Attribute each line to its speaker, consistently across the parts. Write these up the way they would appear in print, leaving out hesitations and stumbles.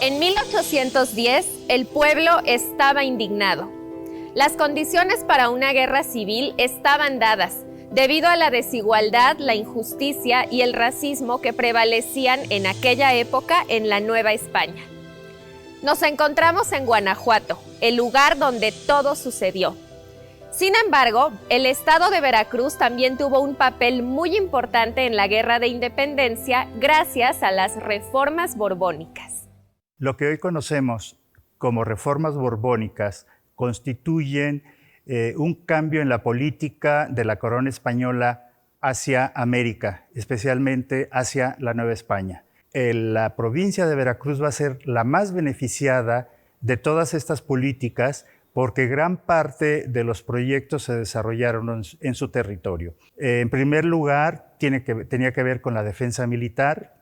Speaker 1: En 1810, el pueblo estaba indignado. Las condiciones para una guerra civil estaban dadas, debido a la desigualdad, la injusticia y el racismo que prevalecían en aquella época en la Nueva España. Nos encontramos en Guanajuato, el lugar donde todo sucedió. Sin embargo, el estado de Veracruz también tuvo un papel muy importante en la Guerra de Independencia gracias a las reformas borbónicas.
Speaker 2: Lo que hoy conocemos como reformas borbónicas constituyen un cambio en la política de la corona española hacia América, especialmente hacia la Nueva España. La provincia de Veracruz va a ser la más beneficiada de todas estas políticas porque gran parte de los proyectos se desarrollaron en su territorio. En primer lugar, tenía que ver con la defensa militar,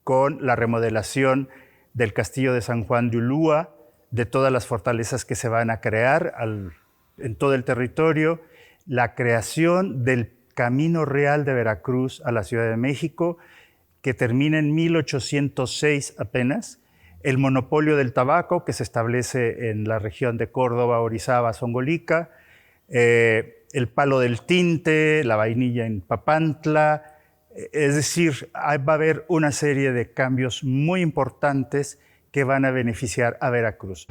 Speaker 2: con la remodelación del castillo de San Juan de Ulúa, de todas las fortalezas que se van a crear en todo el territorio, la creación del Camino Real de Veracruz a la Ciudad de México, que termina en 1806 apenas, el monopolio del tabaco que se establece en la región de Córdoba, Orizaba, Zongolica, el palo del tinte, la vainilla en Papantla. Es decir, va a haber una serie de cambios muy importantes que van a beneficiar a Veracruz.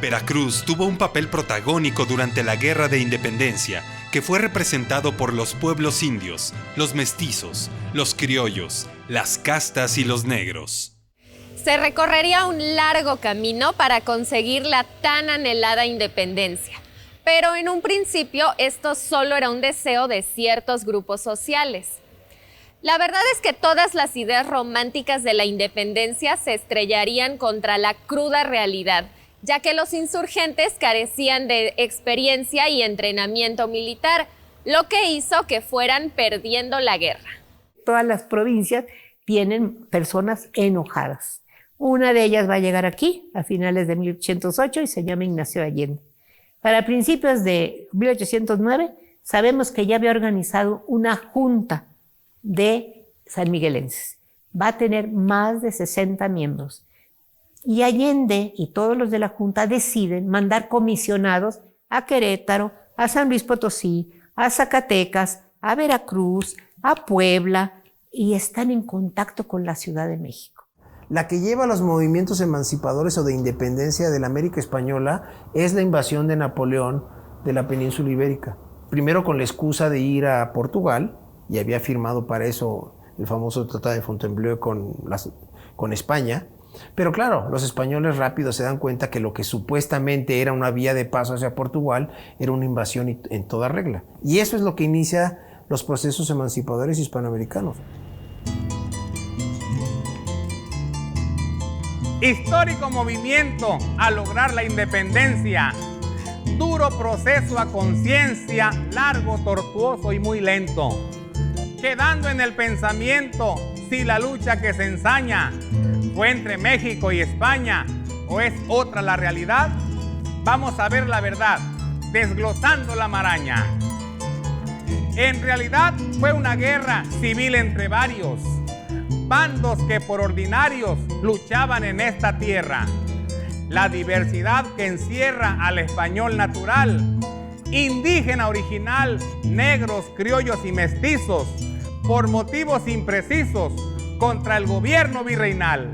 Speaker 3: Veracruz tuvo un papel protagónico durante la Guerra de Independencia, que fue representado por los pueblos indios, los mestizos, los criollos, las castas y los negros.
Speaker 1: Se recorrería un largo camino para conseguir la tan anhelada independencia, pero en un principio esto solo era un deseo de ciertos grupos sociales. La verdad es que todas las ideas románticas de la independencia se estrellarían contra la cruda realidad, ya que los insurgentes carecían de experiencia y entrenamiento militar, lo que hizo que fueran perdiendo la guerra.
Speaker 4: Todas las provincias tienen personas enojadas. Una de ellas va a llegar aquí a finales de 1808 y se llama Ignacio Allende. Para principios de 1809 sabemos que ya había organizado una junta de sanmiguelenses. Va a tener más de 60 miembros. Y Allende y todos los de la Junta deciden mandar comisionados a Querétaro, a San Luis Potosí, a Zacatecas, a Veracruz, a Puebla, y están en contacto con la Ciudad de México.
Speaker 5: La que lleva los movimientos emancipadores o de independencia de la América Española es la invasión de Napoleón de la península ibérica. Primero con la excusa de ir a Portugal, y había firmado para eso el famoso Tratado de Fontainebleau con España. Pero claro, los españoles rápido se dan cuenta que lo que supuestamente era una vía de paso hacia Portugal era una invasión en toda regla. Y eso es lo que inicia los procesos emancipadores hispanoamericanos.
Speaker 6: Histórico movimiento a lograr la independencia. Duro proceso a conciencia, largo, tortuoso y muy lento. Quedando en el pensamiento si la lucha que se ensaña fue entre México y España o es otra la realidad. Vamos a ver la verdad, desglosando la maraña. En realidad fue una guerra civil entre varios bandos que por ordinarios luchaban en esta tierra. La diversidad que encierra al español natural, indígena original, negros, criollos y mestizos, por motivos imprecisos, contra el gobierno virreinal.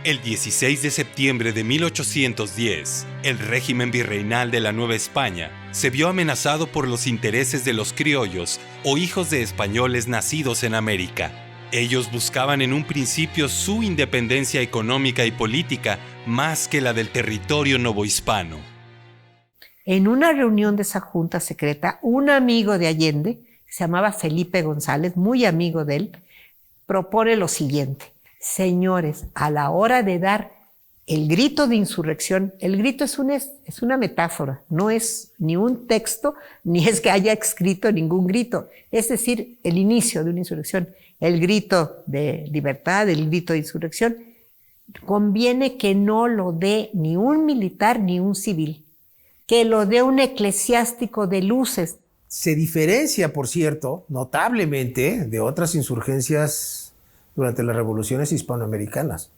Speaker 3: El 16 de septiembre de 1810, el régimen virreinal de la Nueva España se vio amenazado por los intereses de los criollos o hijos de españoles nacidos en América. Ellos buscaban en un principio su independencia económica y política más que la del territorio novohispano.
Speaker 4: En una reunión de esa junta secreta, un amigo de Allende, que se llamaba Felipe González, muy amigo de él, propone lo siguiente: señores, a la hora de dar el grito de insurrección, el grito es una metáfora, no es ni un texto, ni es que haya escrito ningún grito, es decir, el inicio de una insurrección, el grito de libertad, el grito de insurrección, conviene que no lo dé ni un militar ni un civil, que lo dé un eclesiástico de luces.
Speaker 5: Se diferencia, por cierto, notablemente de otras insurgencias durante las revoluciones hispanoamericanas.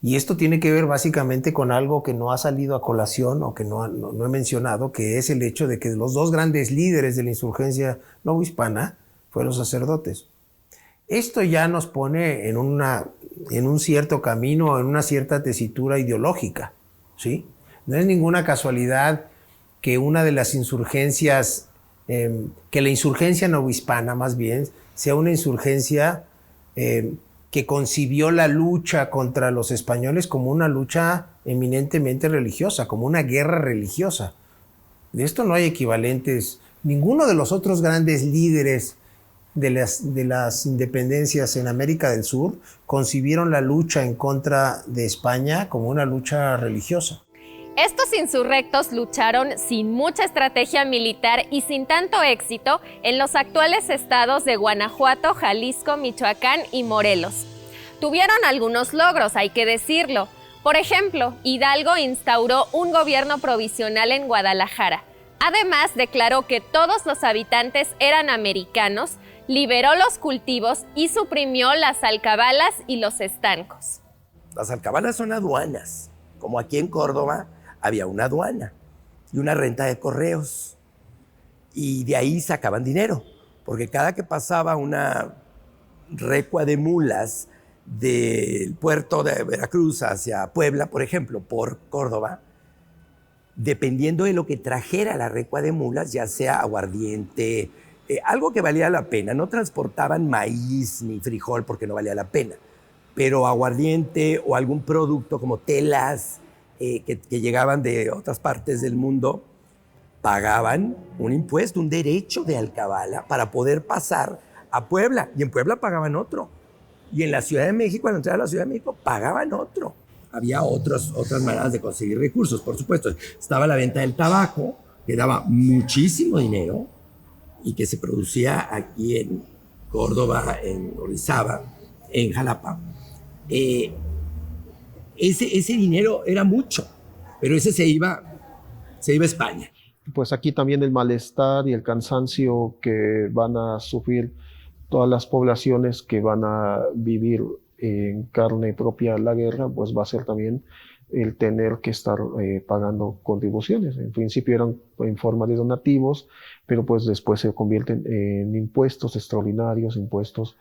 Speaker 5: Y esto tiene que ver básicamente con algo que no ha salido a colación o que no he mencionado, que es el hecho de que los dos grandes líderes de la insurgencia novohispana fueron los sacerdotes. Esto ya nos pone en un cierto camino, en una cierta tesitura ideológica, ¿sí? No es ninguna casualidad que una de las insurgencias, que la insurgencia novohispana más bien, sea una insurgencia que concibió la lucha contra los españoles como una lucha eminentemente religiosa, como una guerra religiosa. De esto no hay equivalentes. Ninguno de los otros grandes líderes de las independencias en América del Sur concibieron la lucha en contra de España como una lucha religiosa.
Speaker 1: Estos insurrectos lucharon sin mucha estrategia militar y sin tanto éxito en los actuales estados de Guanajuato, Jalisco, Michoacán y Morelos. Tuvieron algunos logros, hay que decirlo. Por ejemplo, Hidalgo instauró un gobierno provisional en Guadalajara. Además, declaró que todos los habitantes eran americanos, liberó los cultivos y suprimió las alcabalas y los estancos.
Speaker 7: Las alcabalas son aduanas. Como aquí en Córdoba había una aduana y una renta de correos. Y de ahí sacaban dinero, porque cada que pasaba una recua de mulas del puerto de Veracruz hacia Puebla, por ejemplo, por Córdoba, dependiendo de lo que trajera la recua de mulas, ya sea aguardiente, algo que valía la pena. No transportaban maíz ni frijol porque no valía la pena, pero aguardiente o algún producto como telas que llegaban de otras partes del mundo, pagaban un impuesto, un derecho de alcabala para poder pasar a Puebla. Y en Puebla pagaban otro. Y en la Ciudad de México, al entrar a la Ciudad de México, pagaban otro. Había otras maneras de conseguir recursos, por supuesto. Estaba la venta del tabaco, que daba muchísimo dinero y que se producía aquí en Córdoba, en Orizaba, en Jalapa. Ese dinero era mucho, pero ese se iba a España.
Speaker 8: Pues aquí también el malestar y el cansancio que van a sufrir todas las poblaciones que van a vivir en carne propia la guerra, pues va a ser también el tener que estar pagando contribuciones. En principio eran en forma de donativos, pero pues después se convierten en impuestos extraordinarios, impuestos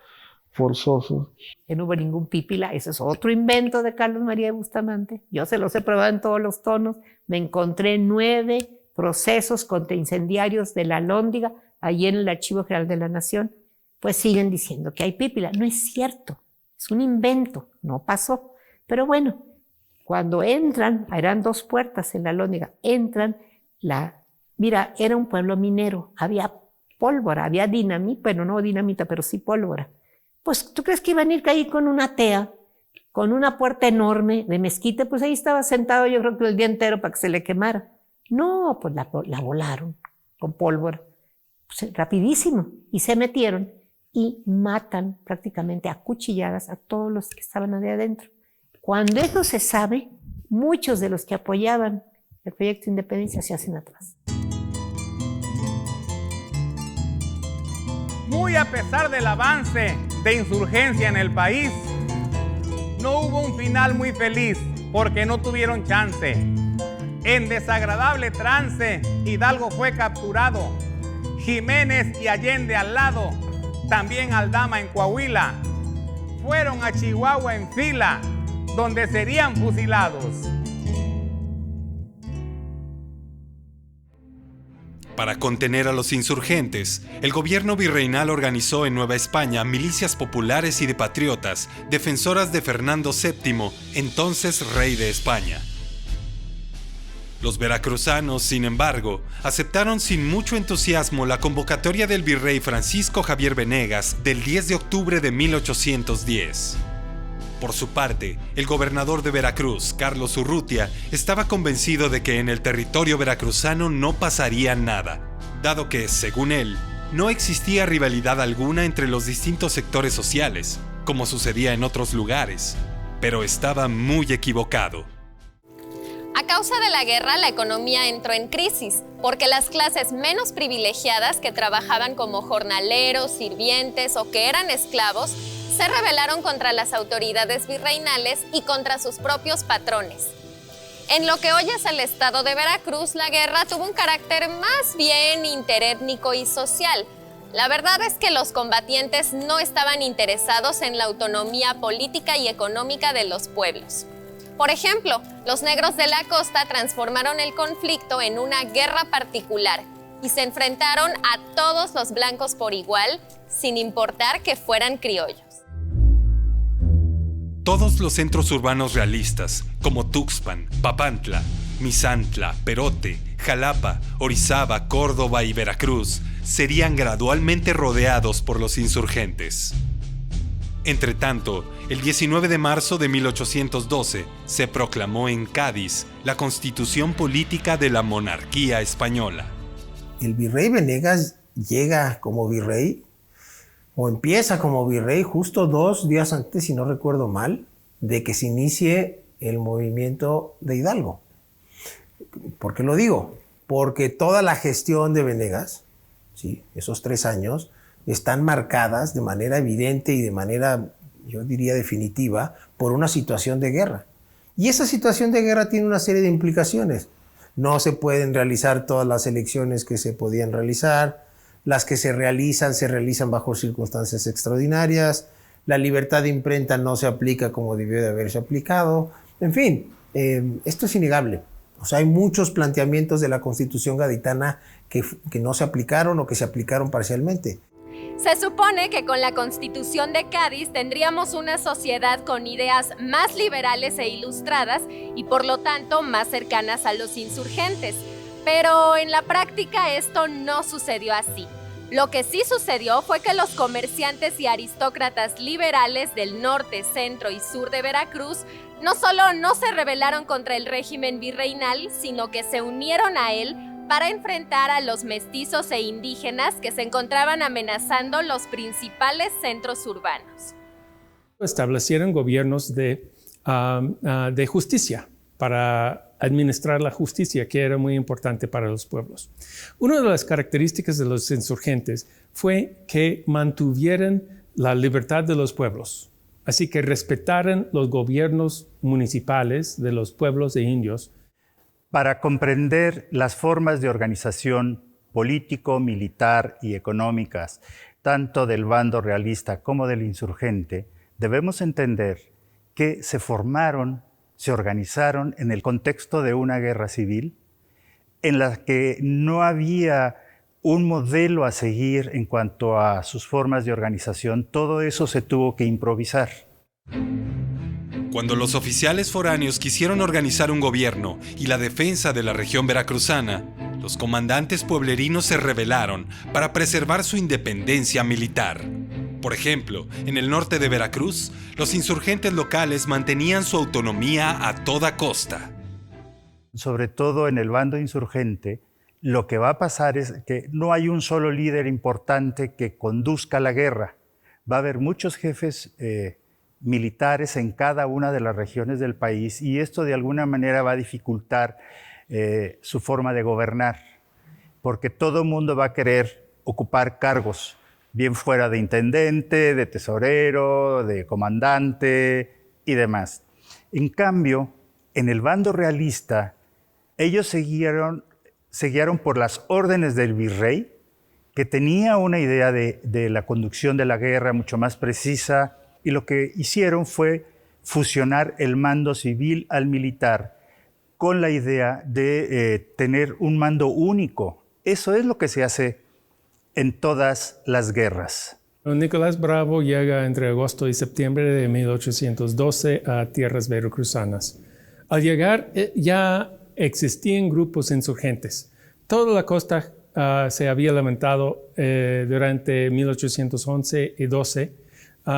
Speaker 8: forzosos.
Speaker 4: Que no hubo ningún pípila, ese es otro invento de Carlos María de Bustamante. Yo se los he probado en todos los tonos. Me encontré 9 procesos contra incendiarios de la Alhóndiga allí en el Archivo General de la Nación. Pues siguen diciendo que hay pípila. No es cierto, es un invento, no pasó. Pero bueno, cuando entran, eran 2 puertas en la Alhóndiga, entran, mira, era un pueblo minero, había pólvora, había dinamita, bueno, no dinamita, pero sí pólvora. Pues, ¿tú crees que iban a ir ahí con una tea, con una puerta enorme de mezquite? Pues ahí estaba sentado yo creo que el día entero para que se le quemara. No, pues la volaron con pólvora, pues, rapidísimo, y se metieron y matan prácticamente a cuchilladas a todos los que estaban ahí adentro. Cuando eso se sabe, muchos de los que apoyaban el proyecto de independencia se hacen atrás.
Speaker 6: Muy a pesar del avance de insurgencia en el país, no hubo un final muy feliz porque no tuvieron chance. En desagradable trance, Hidalgo fue capturado, Jiménez y Allende al lado, también Aldama en Coahuila. Fueron a Chihuahua en fila, donde serían fusilados.
Speaker 3: Para contener a los insurgentes, el gobierno virreinal organizó en Nueva España milicias populares y de patriotas, defensoras de Fernando VII, entonces rey de España. Los veracruzanos, sin embargo, aceptaron sin mucho entusiasmo la convocatoria del virrey Francisco Javier Venegas del 10 de octubre de 1810. Por su parte, el gobernador de Veracruz, Carlos Urrutia, estaba convencido de que en el territorio veracruzano no pasaría nada, dado que, según él, no existía rivalidad alguna entre los distintos sectores sociales, como sucedía en otros lugares, pero estaba muy equivocado.
Speaker 1: A causa de la guerra, la economía entró en crisis, porque las clases menos privilegiadas que trabajaban como jornaleros, sirvientes o que eran esclavos, se rebelaron contra las autoridades virreinales y contra sus propios patrones. En lo que hoy es el estado de Veracruz, la guerra tuvo un carácter más bien interétnico y social. La verdad es que los combatientes no estaban interesados en la autonomía política y económica de los pueblos. Por ejemplo, los negros de la costa transformaron el conflicto en una guerra particular y se enfrentaron a todos los blancos por igual, sin importar que fueran criollos.
Speaker 3: Todos los centros urbanos realistas, como Tuxpan, Papantla, Misantla, Perote, Jalapa, Orizaba, Córdoba y Veracruz, serían gradualmente rodeados por los insurgentes. Entretanto, el 19 de marzo de 1812 se proclamó en Cádiz la Constitución Política de la Monarquía Española.
Speaker 5: El virrey Venegas llega como virrey, o empieza como virrey justo 2 días antes, si no recuerdo mal, de que se inicie el movimiento de Hidalgo. ¿Por qué lo digo? Porque toda la gestión de Venegas, ¿sí?, esos 3 años, están marcadas de manera evidente y de manera, yo diría, definitiva, por una situación de guerra. Y esa situación de guerra tiene una serie de implicaciones. No se pueden realizar todas las elecciones que se podían realizar. Las que se realizan bajo circunstancias extraordinarias. La libertad de imprenta no se aplica como debió de haberse aplicado. En fin, esto es innegable. O sea, hay muchos planteamientos de la Constitución gaditana que no se aplicaron o que se aplicaron parcialmente.
Speaker 1: Se supone que con la Constitución de Cádiz tendríamos una sociedad con ideas más liberales e ilustradas y por lo tanto más cercanas a los insurgentes. Pero en la práctica esto no sucedió así. Lo que sí sucedió fue que los comerciantes y aristócratas liberales del norte, centro y sur de Veracruz no solo no se rebelaron contra el régimen virreinal, sino que se unieron a él para enfrentar a los mestizos e indígenas que se encontraban amenazando los principales centros urbanos.
Speaker 9: Establecieron gobiernos de justicia para administrar la justicia, que era muy importante para los pueblos. Una de las características de los insurgentes fue que mantuvieran la libertad de los pueblos, así que respetaran los gobiernos municipales de los pueblos de indios.
Speaker 2: Para comprender las formas de organización político, militar y económicas, tanto del bando realista como del insurgente, debemos entender que se organizaron en el contexto de una guerra civil en la que no había un modelo a seguir en cuanto a sus formas de organización. Todo eso se tuvo que improvisar.
Speaker 3: Cuando los oficiales foráneos quisieron organizar un gobierno y la defensa de la región veracruzana, los comandantes pueblerinos se rebelaron para preservar su independencia militar. Por ejemplo, en el norte de Veracruz, los insurgentes locales mantenían su autonomía a toda costa.
Speaker 2: Sobre todo en el bando insurgente, lo que va a pasar es que no hay un solo líder importante que conduzca la guerra. Va a haber muchos jefes militares en cada una de las regiones del país y esto de alguna manera va a dificultar su forma de gobernar, porque todo el mundo va a querer ocupar cargos, bien fuera de intendente, de tesorero, de comandante y demás. En cambio, en el bando realista, ellos se guiaron por las órdenes del virrey, que tenía una idea de la conducción de la guerra mucho más precisa, y lo que hicieron fue fusionar el mando civil al militar con la idea de tener un mando único. Eso es lo que se hace en todas las guerras.
Speaker 9: Nicolás Bravo llega entre agosto y septiembre de 1812 a tierras veracruzanas. Al llegar ya existían grupos insurgentes. Toda la costa se había levantado durante 1811 y 12.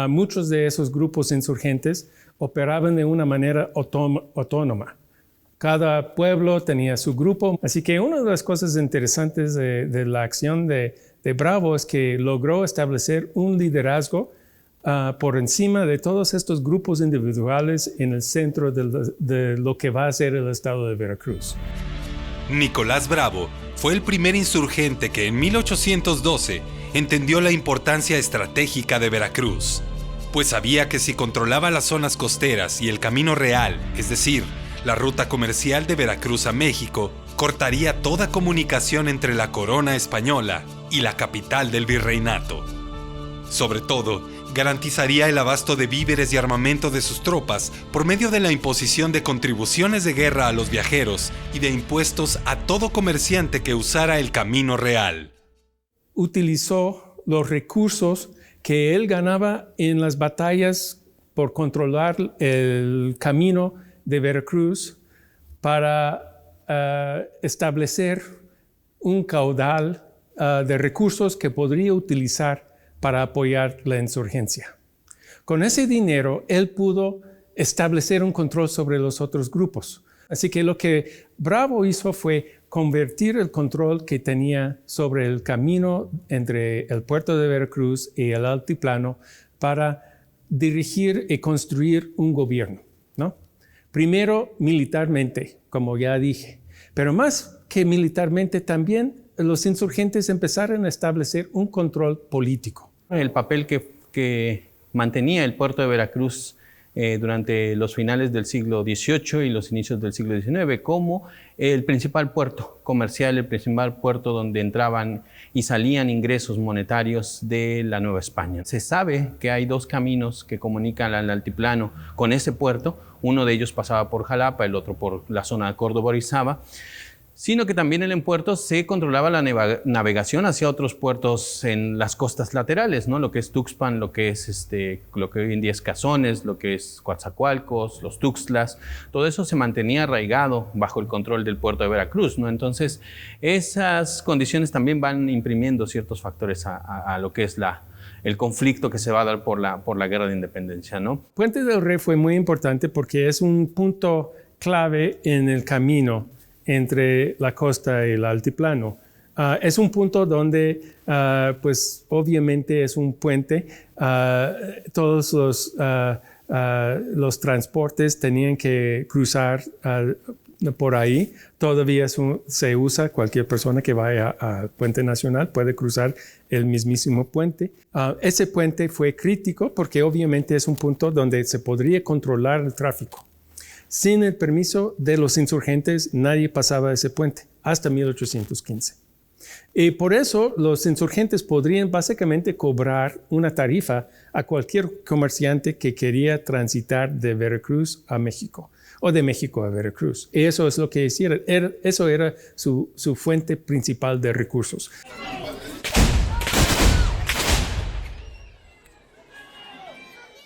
Speaker 9: Muchos de esos grupos insurgentes operaban de una manera autónoma. Cada pueblo tenía su grupo. Así que una de las cosas interesantes de la acción de Bravo es que logró establecer un liderazgo por encima de todos estos grupos individuales en el centro de lo que va a ser el estado de Veracruz.
Speaker 3: Nicolás Bravo fue el primer insurgente que en 1812 entendió la importancia estratégica de Veracruz. pues sabía que si controlaba las zonas costeras y el camino real, es decir, la ruta comercial de Veracruz a México, cortaría toda comunicación entre la corona española y la capital del virreinato. Sobre todo, garantizaría el abasto de víveres y armamento de sus tropas por medio de la imposición de contribuciones de guerra a los viajeros y de impuestos a todo comerciante que usara el camino real.
Speaker 9: Utilizó los recursos que él ganaba en las batallas por controlar el camino de Veracruz para establecer un caudal de recursos que podría utilizar para apoyar la insurgencia. Con ese dinero, él pudo establecer un control sobre los otros grupos. Así que lo que Bravo hizo fue convertir el control que tenía sobre el camino entre el puerto de Veracruz y el altiplano para dirigir y construir un gobierno, ¿no? Primero militarmente, como ya dije, pero más que militarmente también los insurgentes empezaron a establecer un control político.
Speaker 10: El papel que mantenía el puerto de Veracruz durante los finales del siglo XVIII y los inicios del siglo XIX como el principal puerto comercial, el principal puerto donde entraban y salían ingresos monetarios de la Nueva España. Se sabe que hay dos caminos que comunican al altiplano con ese puerto. Uno de ellos pasaba por Jalapa, el otro por la zona de Córdoba-Orizaba, sino que también en el puerto se controlaba la navegación hacia otros puertos en las costas laterales, ¿no? Lo que es Tuxpan, lo que hoy en día es Cazones, lo que es Coatzacoalcos, los Tuxtlas, todo eso se mantenía arraigado bajo el control del puerto de Veracruz, ¿no? Entonces, esas condiciones también van imprimiendo ciertos factores a lo que es el conflicto que se va a dar por la guerra de independencia, ¿no?
Speaker 9: Puente del Rey fue muy importante porque es un punto clave en el camino entre la costa y el altiplano. Es un punto donde, pues obviamente es un puente. Todos los transportes tenían que cruzar por ahí. Todavía se usa, cualquier persona que vaya al puente nacional puede cruzar el mismísimo puente. Ese puente fue crítico porque obviamente es un punto donde se podría controlar el tráfico. Sin el permiso de los insurgentes, nadie pasaba ese puente hasta 1815. Y por eso los insurgentes podrían básicamente cobrar una tarifa a cualquier comerciante que quería transitar de Veracruz a México o de México a Veracruz. Y eso es lo que hicieron. Eso era su fuente principal de recursos.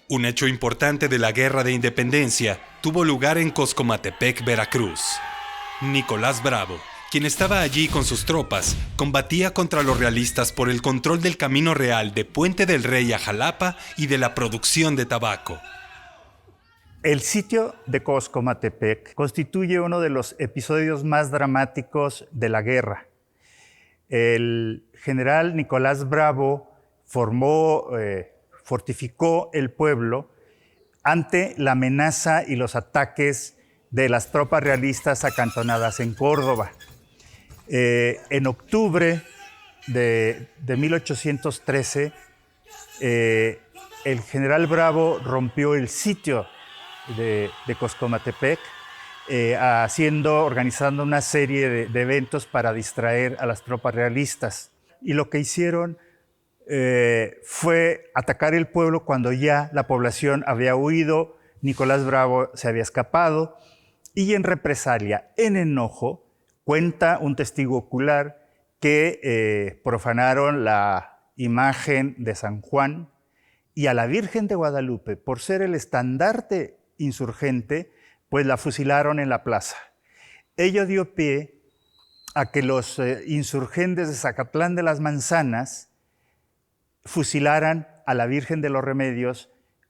Speaker 3: Un hecho importante de la Guerra de Independencia tuvo lugar en Coscomatepec, Veracruz. Nicolás Bravo, quien estaba allí con sus tropas, combatía contra los realistas por el control del camino real de Puente del Rey a Jalapa y de la producción de tabaco.
Speaker 2: El sitio de Coscomatepec constituye uno de los episodios más dramáticos de la guerra. El general Nicolás Bravo fortificó el pueblo ante la amenaza y los ataques de las tropas realistas acantonadas en Córdoba. En octubre de 1813, el general Bravo rompió el sitio de Coscomatepec, organizando una serie de eventos para distraer a las tropas realistas. Y lo que hicieron fue atacar el pueblo cuando ya la población había huido, Nicolás Bravo se había escapado, y en represalia, en enojo, cuenta un testigo ocular que profanaron la imagen de San Juan y a la Virgen de Guadalupe, por ser el estandarte insurgente, pues la fusilaron en la plaza. Ello dio pie a que los insurgentes de Zacatlán de las Manzanas fusilaran a la Virgen de los Remedios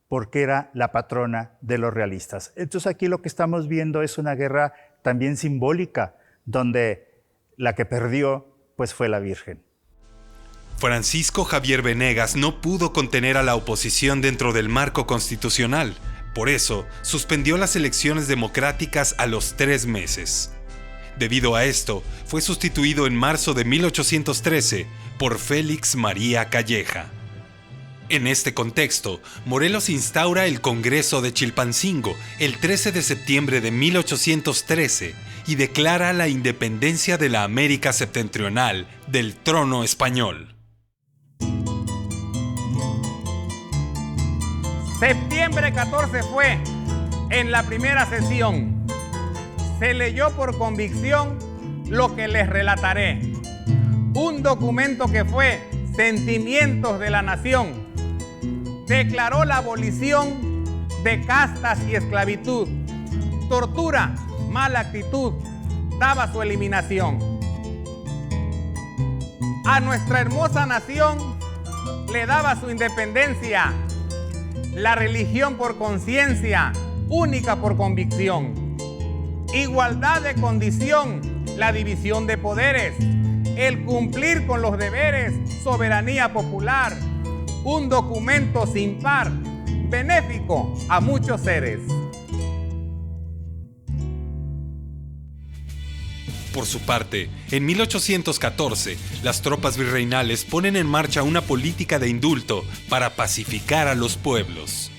Speaker 2: porque era la patrona de los realistas. Entonces aquí lo que estamos viendo es una guerra también simbólica, donde la que perdió pues fue la Virgen.
Speaker 3: Francisco Javier Venegas no pudo contener a la oposición dentro del marco constitucional. Por eso, suspendió las elecciones democráticas a los 3 meses. Debido a esto, fue sustituido en marzo de 1813 por Félix María Calleja. En este contexto, Morelos instaura el Congreso de Chilpancingo el 13 de septiembre de 1813 y declara la independencia de la América septentrional del trono español.
Speaker 6: Septiembre 14 fue en la primera sesión. Se leyó por convicción lo que les relataré. Un documento que fue Sentimientos de la Nación. Declaró la abolición de castas y esclavitud. Tortura, mala actitud, daba su eliminación. A nuestra hermosa nación le daba su independencia. La religión por conciencia, única por convicción. Igualdad de condición, la división de poderes. El cumplir con los deberes, soberanía popular. Un documento sin par, benéfico a muchos seres.
Speaker 3: Por su parte, en 1814, las tropas virreinales ponen en marcha una política de indulto para pacificar a los pueblos.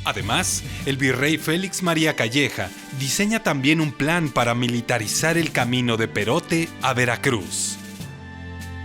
Speaker 3: Además, el virrey Félix María Calleja diseña también un plan para militarizar el camino de Perote a Veracruz.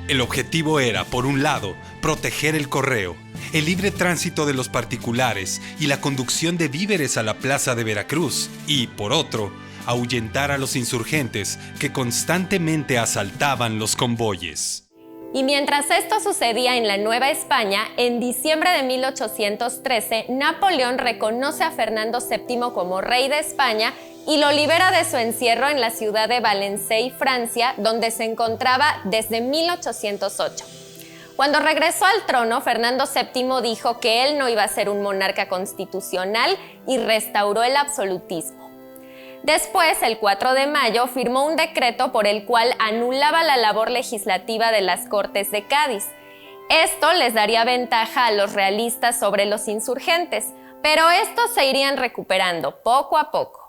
Speaker 3: El objetivo era, por un lado, proteger el correo, el libre tránsito de los particulares y la conducción de víveres a la plaza de Veracruz, y, por otro, ahuyentar a los insurgentes que constantemente asaltaban los convoyes.
Speaker 1: Y mientras esto sucedía en la Nueva España, en diciembre de 1813, Napoleón reconoce a Fernando VII como rey de España y lo libera de su encierro en la ciudad de Valenciennes, Francia, donde se encontraba desde 1808. Cuando regresó al trono, Fernando VII dijo que él no iba a ser un monarca constitucional y restauró el absolutismo. Después, el 4 de mayo, firmó un decreto por el cual anulaba la labor legislativa de las Cortes de Cádiz. Esto les daría ventaja a los realistas sobre los insurgentes, pero estos se irían recuperando poco a poco.